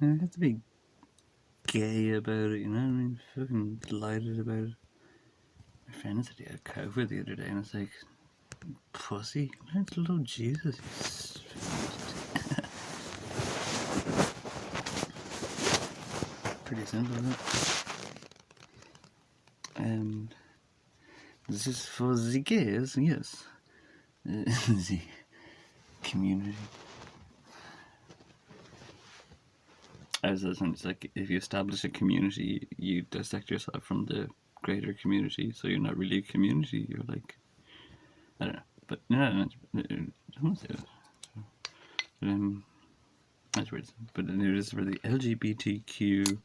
You have to be gay about it, you know what I mean? Fucking delighted about it. My friend said he had COVID the other day, and it's like, pussy, learn to love Jesus. Pretty simple, isn't it? This is for the gays, yes. The community. As it's like, if you establish a community, you dissect yourself from the greater community, so you're not really a community, you're like, I don't know, but no, I won't say that. That's weird, but it is for the LGBTQ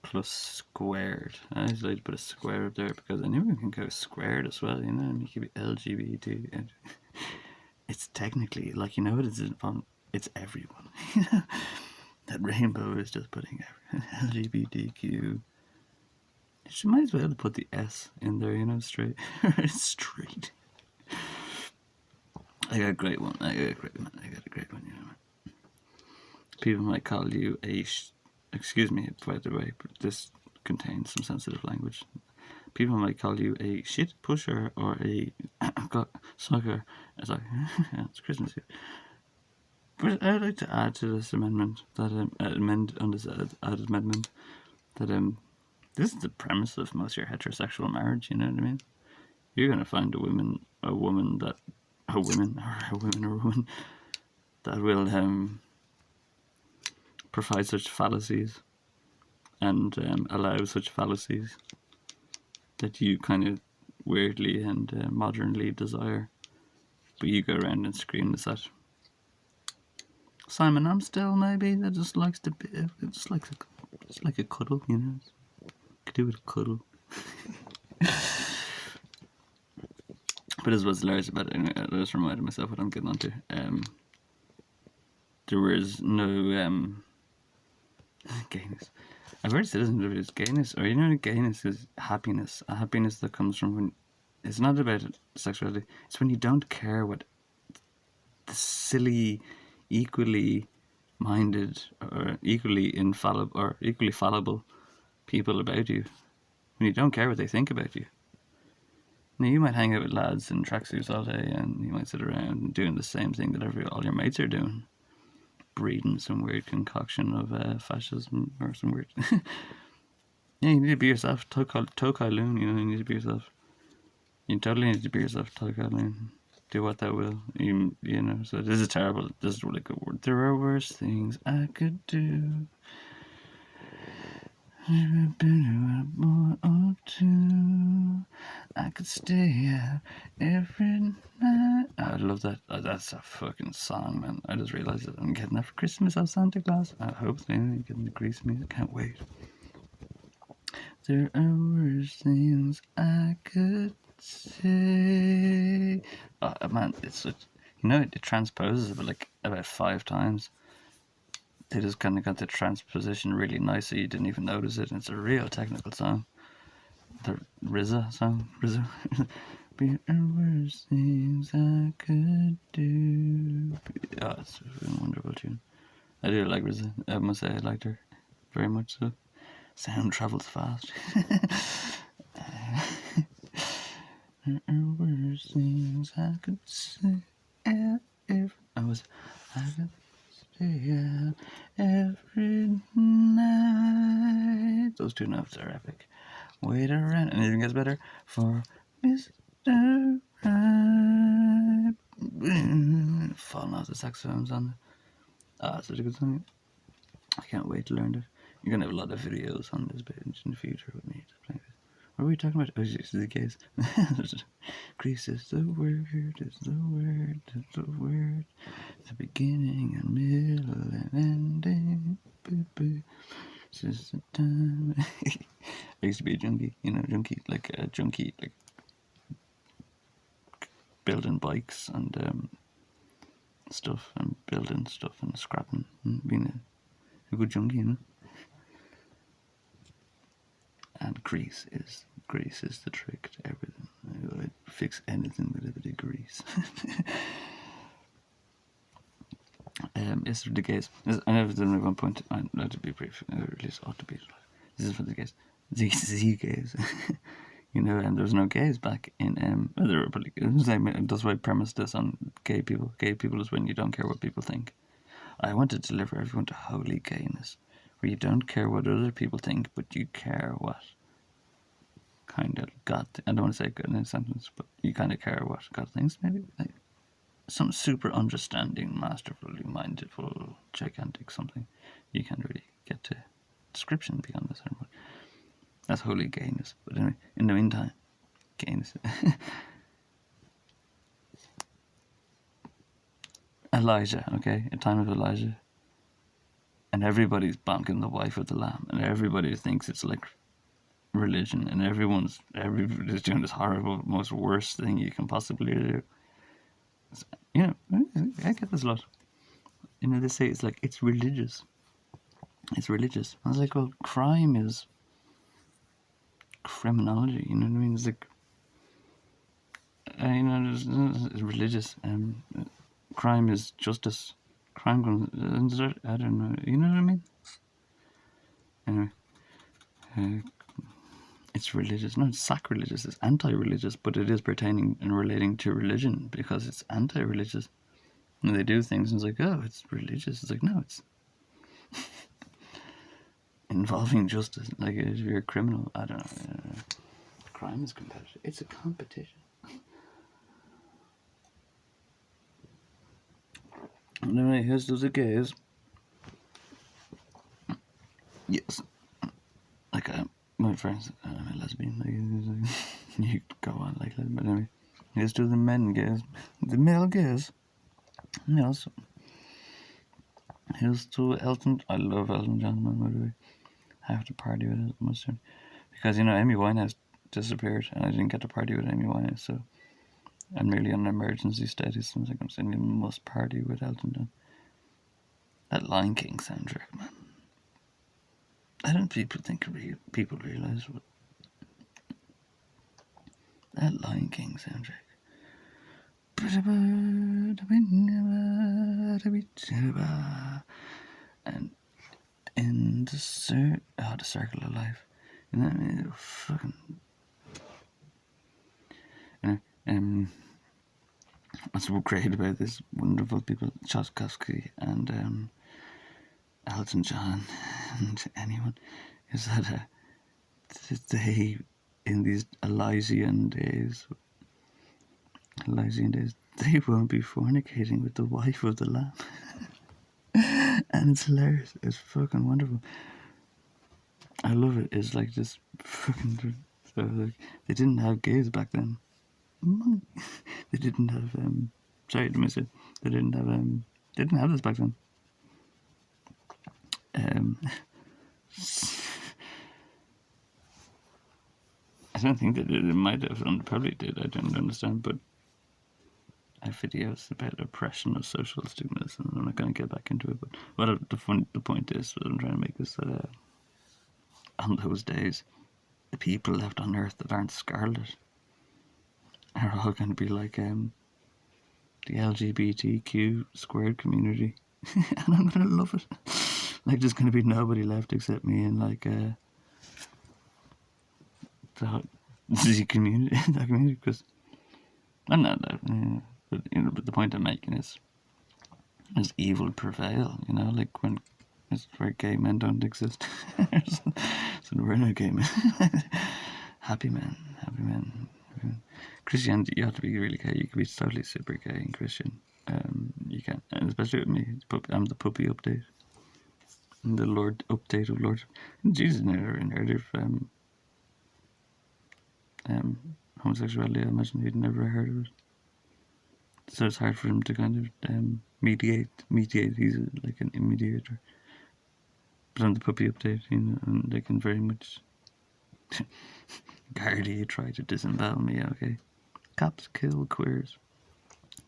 plus squared. I just like to put a square up there because I knew we can go squared as well, you know, and you could be LGBT, and it's technically, like, you know what, it's everyone. That rainbow is just putting LGBTQ. She might as well put the S in there, you know, straight. Straight. I got a great one, you know. People might call you a... Excuse me, by the way, but this contains some sensitive language. People might call you a shit pusher or a sucker. It's like, yeah, it's Christmas here. But I'd like to add to this amendment that added amendment that this is the premise of most of your heterosexual marriage. You know what I mean? You're gonna find a woman that will provide such fallacies and allow such fallacies that you kind of weirdly and modernly desire, but you go around and scream this at Simon Amstel, maybe, that just likes to be, just like a cuddle, you know. Could do with a cuddle. But as what's hilarious about it, I just reminded myself what I'm getting onto. There was no gayness. I've heard citizens of it is gayness, or you know, gayness is happiness. A happiness that comes from when it's not about sexuality. It's when you don't care what the silly, equally minded or equally infallible or equally fallible people about you. When you don't care what they think about you. Now, you might hang out with lads in tracksuits all day, and you might sit around doing the same thing that all your mates are doing, breeding some weird concoction of fascism or some weird. Yeah, you need to be yourself. Tokai Loon, you know, you need to be yourself. You totally need to be yourself, Tokai Loon. Do what thou will. You know, so this is terrible. This is a really good word. There are worse things I could do. Maybe a boy or two. I could stay out every night. I love that. That's a fucking song, man. I just realized that I'm getting that for Christmas as Santa Claus. I hope so. Getting the grease music. Can't wait. There are worse things I could say. Oh, man, it's such... You know, it transposes about 5 times. They just kind of got the transposition really nice, so you didn't even notice it. And it's a real technical song. The RZA song. RZA. Be worse things I could do. Oh, it's a wonderful tune. I do like RZA. I must say I liked her very much so. Sound travels fast. There are worse things I could say if I could stay out every night. Those 2 notes are epic. Wait around. Anything gets better for Mr. Right. Falling off the saxophones on it. Such a good song. I can't wait to learn it. You're gonna have a lot of videos on this page in the future with me to play with. What are we talking about? Oh, it's the case. Grease is the word, it's the word, it's the word. The beginning and middle and ending. This is the time. I used to be a junkie, like building bikes and stuff, and building stuff and scrapping and being a good junkie, you know. And grease is the trick to everything. I'd fix anything with a bit of grease. Is for the gays. I never did at one point. I let it be brief. At least ought to be. This is for the gays. The gays. You know, and there was no gays back in the Republic. That's why I premised this on gay people. Gay people is when you don't care what people think. I want to deliver everyone to holy gayness, where you don't care what other people think, but you care what kind of God. I don't want to say good in a sentence, but you kind of care what God thinks. Maybe like some super understanding, masterfully mindful, gigantic something. You can't really get to description beyond this. That's holy gayness. But anyway, in the meantime, gayness. Elijah, okay? A time of Elijah. And everybody's bonking the wife of the lamb. And everybody thinks it's like religion. And everybody's doing this horrible, most worst thing you can possibly do. You know, I get this a lot. You know, they say it's like, it's religious. It's religious. I was like, well, crime is criminology, you know what I mean? It's like, you know, it's religious. Crime is justice. Crime comes, I don't know, you know what I mean? Anyway, it's religious. No, it's sacrilegious. It's anti-religious, but it is pertaining and relating to religion because it's anti-religious. And they do things and it's like, oh, it's religious. It's like, no, it's involving justice. Like, if you're a criminal, I don't know. Crime is competitive. It's a competition. And anyway, here's those gays. Yes. Like, my friends, I'm a lesbian. Like, you go on like that. But anyway, here's to the men gays. The male gays. Yes. Here's to Elton. I love Elton John, man, by the way. I have to party with it much soon. Because, you know, Amy Winehouse disappeared and I didn't get to party with Amy Winehouse, so I'm merely on an emergency status. I think I'm saying you must party with Elton John. That Lion King soundtrack, man. I don't people think people realise what that Lion King soundtrack. And in the circle of life. You know what I mean? Fucking. You know, what's so great about this wonderful people, Tchaikovsky and Elton John and anyone, is that they, in these Elysian days, they won't be fornicating with the wife of the lamb. And it's hilarious. It's fucking wonderful. I love it. It's like this fucking. So like, they didn't have gays back then. They didn't have. Sorry to miss it. They didn't have. They didn't have this back then. I don't think they did. They might have. Probably did. I don't understand, but. I have videos about oppression of social stigmas, and I'm not going to get back into it. But what the point is, what I'm trying to make is that on those days, the people left on Earth that aren't scarlet are all going to be like the LGBTQ squared community, and I'm going to love it. Like, there's going to be nobody left except me and like the community, that community, because I'm not that. But, you know, but the point I'm making is evil prevail, you know, like when it's where gay men don't exist. So we're no gay men. Happy men. Christianity, you have to be really gay. You can be totally super gay and Christian. You can, and especially with me. I'm the puppy update. I'm the Lord update of Lord. Jesus never inherited homosexuality. I imagine he'd never heard of it. So it's hard for him to kind of mediate. He's like an mediator. But I'm the puppy update, you know, and they can very much. Gardaí try to disembowel me, okay? Cops kill queers.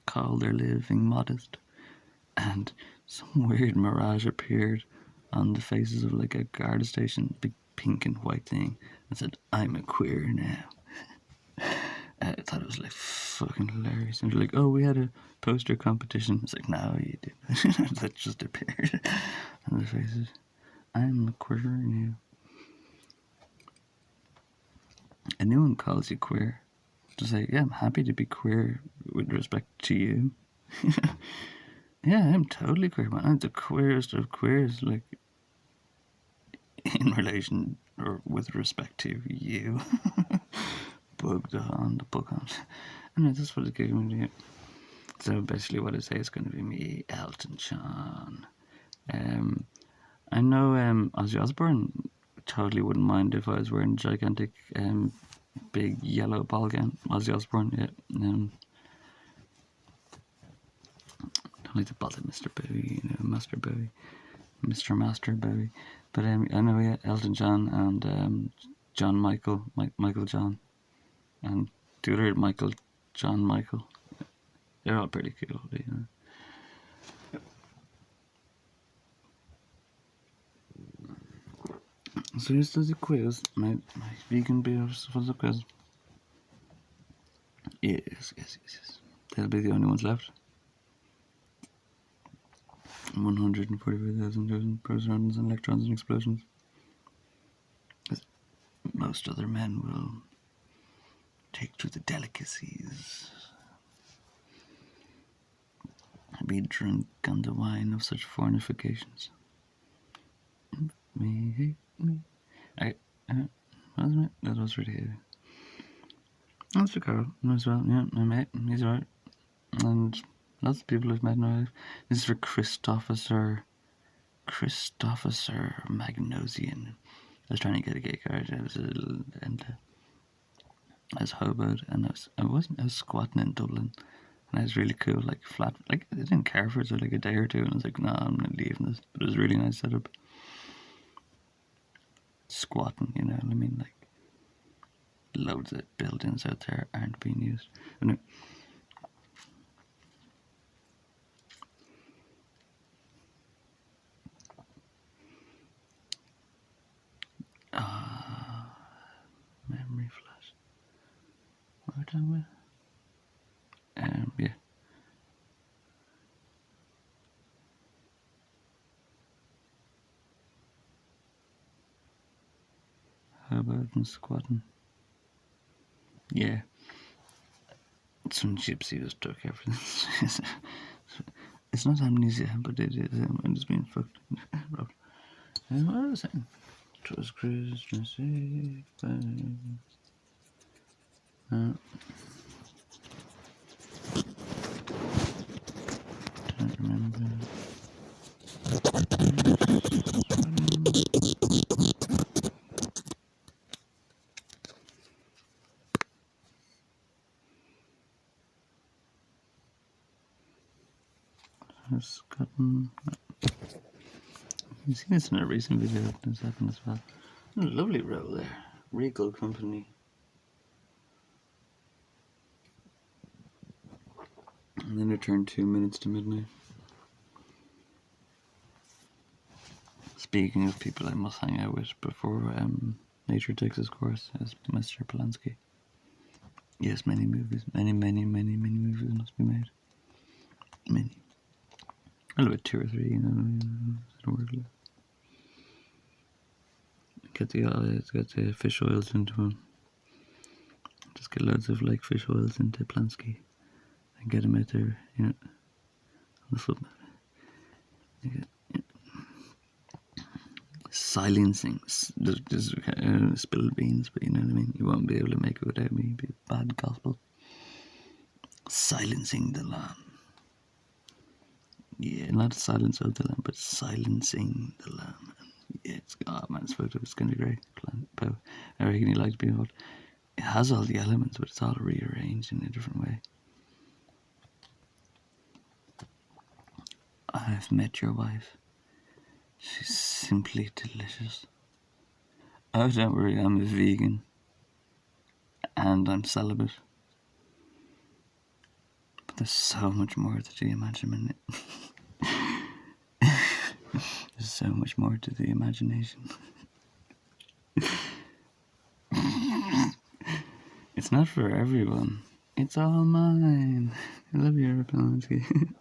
Call their living modest. And some weird mirage appeared on the faces of like a guard station, big pink and white thing, and said, I'm a queer now. I thought it was like fucking hilarious. And they're like, oh, we had a poster competition. It's like, no, you didn't. That just appeared on their faces. I'm a queer now. Anyone calls you queer, just say, yeah, I'm happy to be queer with respect to you. Yeah, I'm totally queer, man. I'm the queerest of queers, like, in relation or with respect to you. Bugged on the book on. And that's what it's going to do. So basically what I say is going to be me, Elton John. I know Ozzy Osbourne totally wouldn't mind if I was wearing a gigantic big yellow ball gown. Ozzy Osbourne, yeah. Don't like to bother Mr. Bowie, Master Bowie. Mr. Master Bowie. But I know, yeah, Elton John and John Michael, Michael John, and the other Michael, John Michael. They're all pretty cool, So here's the quiz. My vegan beers for the quiz. Yes. They'll be the only ones left. 145,000 protons and electrons and explosions. Most other men will take to the delicacies. Be drunk on the wine of such fornifications. Me hate me. Wasn't it? That was really good. That's for Carl as well. Yeah, my mate. He's alright. And lots of people I've met in my life. This is for Christopher Magnosian. I was trying to get a gay card. I was a little I was hoboed, and I was squatting in Dublin, and I was really cool, like flat, like I didn't care for it for like a day or two, and I was like, nah, I'm not leaving this. But it was a really nice setup. Squatting, you know what I mean? Like loads of buildings out there aren't being used. And memory flash. What are we talking about? Yeah. How about squatting? Yeah. Some gypsy just took everything. It's not amnesia, but it is. I'm just being fucked. And what was I saying? It was Christmas Eve. Don't remember. I've gotten. You've seen this in a recent video. This happened as well. A lovely row there. Regal Company. And then it turned 2 minutes to midnight. Speaking of people I must hang out with before nature takes its course, as Mr. Polanski. Yes, many movies. Many movies must be made. Many. Well, about 2 or 3, you know. Get the fish oils into them. Just get loads of like fish oils into Polanski and get him out there, you know, on the foot. Silencing. There's spilled beans, but you know what I mean? You won't be able to make it without me. It'd be bad gospel. Silencing the lamb. Yeah, not the silence of the lamb, but silencing the lamb. Yeah, it's fucked up. It's gonna be great. I reckon you like being involved. It has all the elements, but it's all rearranged in a different way. I've met your wife. She's simply delicious. Oh, don't worry, I'm a vegan. And I'm celibate. But there's so much more to the imagination. There's so much more to the imagination. It's It's not for everyone. It's all mine. I love you, Rapalonsky.